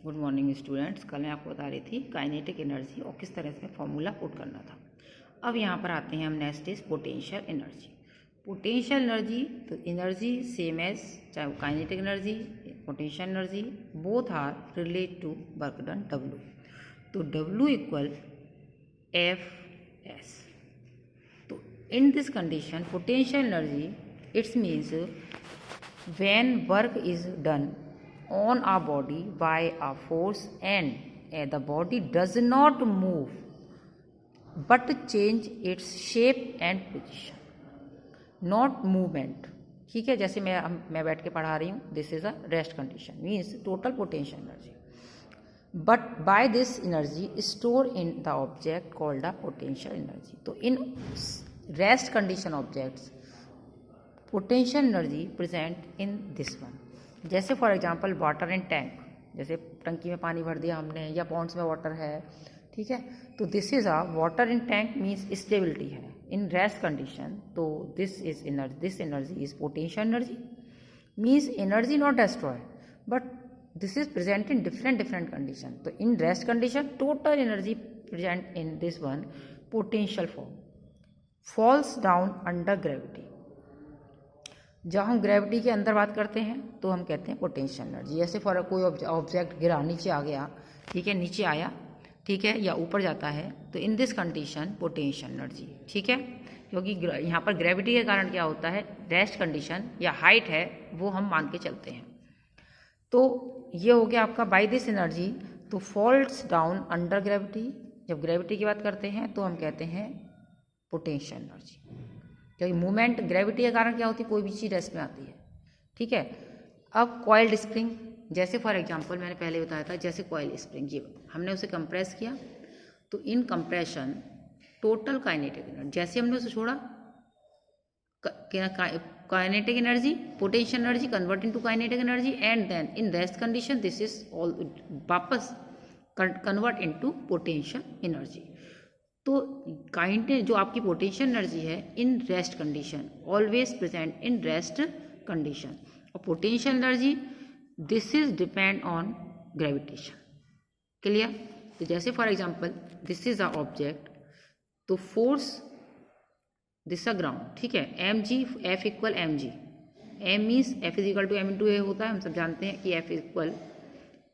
Good morning students. कल मैं आपको बता रही थी काइनेटिक एनर्जी और किस तरह से फॉर्मूला पुट करना था। अब यहाँ पर आते हैं हम, next is potential energy. Potential energy, तो एनर्जी सेम एज, चाहे वो kinetic energy, potential energy, both are relate to work done W। तो W इक्वल F S। तो in this condition potential energy it's means when work is done on a body by a force and the body does not move but change its shape and position, not movement। ठीक है, जैसे मैं बैठ के पढ़ा रही हूँ, this is a rest condition, means total potential energy, but by this energy store in the object called a potential energy. तो in rest condition objects potential energy present in this one. जैसे for example water in tank, जैसे टंकी में पानी भर दिया हमने या पॉन्ड्स में वाटर है, ठीक है, तो this is a water in tank means stability है इन रेस्ट कंडीशन। तो this energy is potential energy, means energy not destroy but this is present in different condition. तो in rest condition total energy present in this one potential form falls down under gravity. जब हम gravity के अंदर बात करते हैं तो हम कहते हैं पोटेंशियल एनर्जी। जैसे फॉर कोई ऑब्जेक्ट गिरा, नीचे आ गया, ठीक है, नीचे आया, ठीक है, या ऊपर जाता है, तो in this condition potential energy, ठीक है, क्योंकि यहाँ पर ग्रेविटी के कारण क्या होता है, रेस्ट कंडीशन या हाइट है वो हम मान के चलते हैं। तो ये हो गया आपका बाय दिस एनर्जी। तो फॉल्स डाउन अंडर ग्रेविटी, जब ग्रेविटी की बात करते हैं तो हम कहते हैं पोटेंशियल एनर्जी, क्योंकि मूवमेंट ग्रेविटी के कारण क्या होती है, कोई भी चीज़ रेस्ट में आती है, ठीक है। अब कॉइल्ड स्प्रिंग, जैसे फॉर एग्जांपल मैंने पहले बताया था, जैसे कॉइल स्प्रिंग, ये हमने उसे कंप्रेस किया, तो in compression total kinetic energy, जैसे हमने उसे छोड़ा, kinetic energy potential energy convert into kinetic energy, and then in rest condition this is all वापस कन्वर्ट इनटू पोटेंशियल एनर्जी। तो जो आपकी पोटेंशियल एनर्जी है in rest condition always present in rest condition, और potential energy this is depend on gravitation. Clear? तो जैसे for example this is a object, तो force this a ground, ठीक है, M G, F equal M G, M means F is equal to M into A होता है, हम सब जानते हैं कि F equal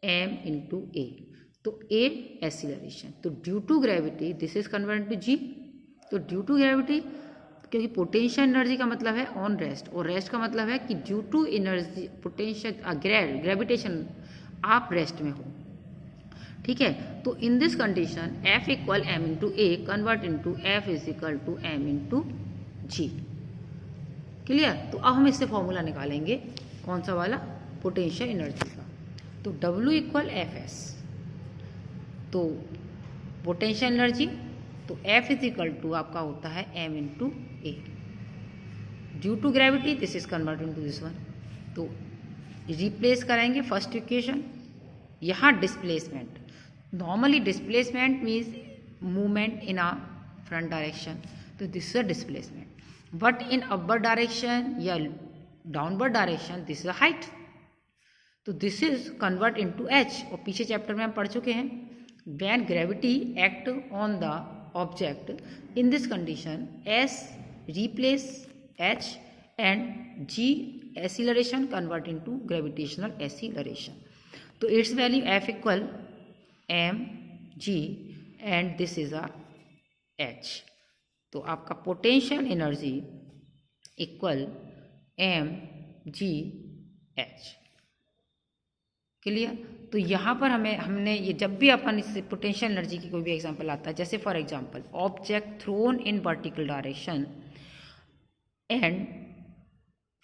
M into A. तो ए एक्सीलरेशन, तो due to gravity this is convert to G. तो ड्यू टू ग्रेविटी, क्योंकि पोटेंशियल एनर्जी का मतलब है ऑन रेस्ट, और रेस्ट का मतलब है कि due to energy potential gravitation आप रेस्ट में हो, ठीक है। तो in this condition F equal M into A convert into F is equal to M into G. Clear? तो अब हम इससे फॉर्मूला निकालेंगे, कौन सा वाला, पोटेंशियल एनर्जी का। तो W इक्वल एफ एस, तो पोटेंशियल एनर्जी, तो F इज इक्वल टू आपका होता है M into A. Due to gravity this is convert into this one. तो रिप्लेस कराएंगे फर्स्ट इक्वेशन। यहाँ displacement, normally displacement means movement in a front direction, तो this is a displacement, but in upper direction या downward direction this is a height. तो this is convert into H, और पीछे chapter में हम पढ़ चुके हैं, when gravity act on the object in this condition S replace H and G acceleration convert into gravitational acceleration। तो its value F equal m g and this is a H। तो आपका potential energy equal m g h। Clear? तो यहाँ पर हमने ये जब भी अपन इससे पोटेंशियल एनर्जी की कोई भी एग्जांपल आता है, जैसे for example object thrown in vertical direction and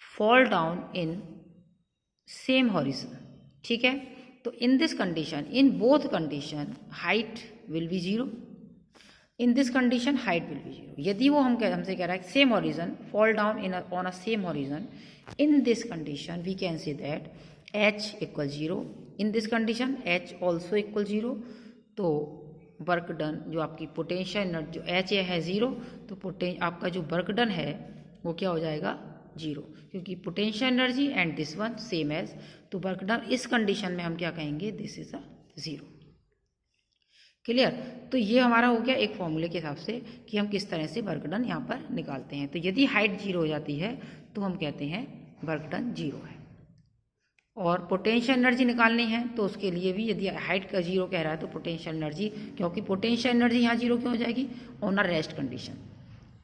fall down in same horizon, ठीक है, तो in this condition in both condition height will be zero, in this condition height will be zero. यदि वो हमसे कह रहा है same horizon, fall down on a same horizon, in this condition we can say that H equal zero, in this condition H also equal zero. तो work done, जो आपकी potential energy जो H है जीरो, तो आपका जो work done है वो क्या हो जाएगा, जीरो, क्योंकि potential energy and this one same as, तो वर्क डन इस कंडीशन में हम क्या कहेंगे, दिस इज अ 0। क्लियर। तो ये हमारा हो गया एक फॉर्मूले के हिसाब से कि हम किस तरह से वर्क डन यहाँ पर निकालते हैं। तो यदि हाइट 0 हो जाती है तो हम कहते हैं वर्क डन 0 है। और पोटेंशियल एनर्जी निकालनी है तो उसके लिए भी यदि हाइट का 0 कह रहा है तो पोटेंशियल एनर्जी, क्योंकि पोटेंशियल एनर्जी यहाँ 0 क्यों हो जाएगी, on a rest condition,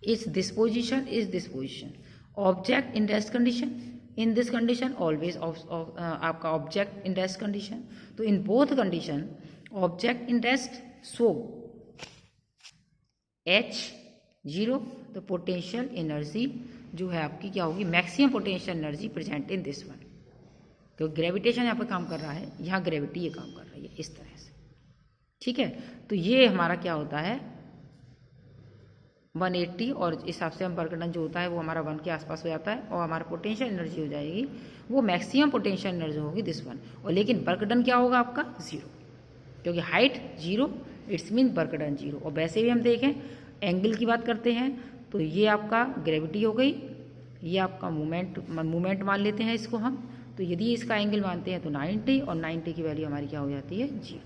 is this position object in rest condition, in this condition always आपका ऑब्जेक्ट इन रेस्ट कंडीशन। तो इन both condition object in rest, so H 0, तो पोटेंशियल एनर्जी जो है आपकी क्या होगी, maximum potential energy present in this one. तो gravitation यहाँ पर काम कर रहा है, यहाँ ग्रेविटी ये काम कर रही है इस तरह से। ठीक है, तो ये हमारा क्या होता है 180, और इस हिसाब से हम वर्क डन जो होता है वो हमारा 1 के आसपास हो जाता है, और हमारा पोटेंशियल एनर्जी हो जाएगी वो मैक्सिमम पोटेंशियल एनर्जी होगी दिस वन। और लेकिन वर्क डन क्या होगा आपका 0, क्योंकि height 0 it's mean work done 0। और वैसे भी हम देखें एंगल की बात करते हैं तो ये आपका ग्रेविटी हो गई, ये आपका मूवमेंट मान लेते हैं इसको हम। तो यदि इसका एंगल मानते हैं तो 90, और 90 की वैल्यू हमारी क्या हो जाती है 0।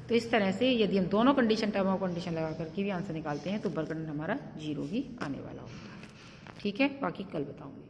तो इस तरह से यदि हम दोनों कंडीशन टर्म ऑफ कंडीशन लगा करके भी आंसर निकालते हैं तो वर्क डन हमारा 0 ही आने वाला होता है। ठीक है, बाकी कल बताऊंगी।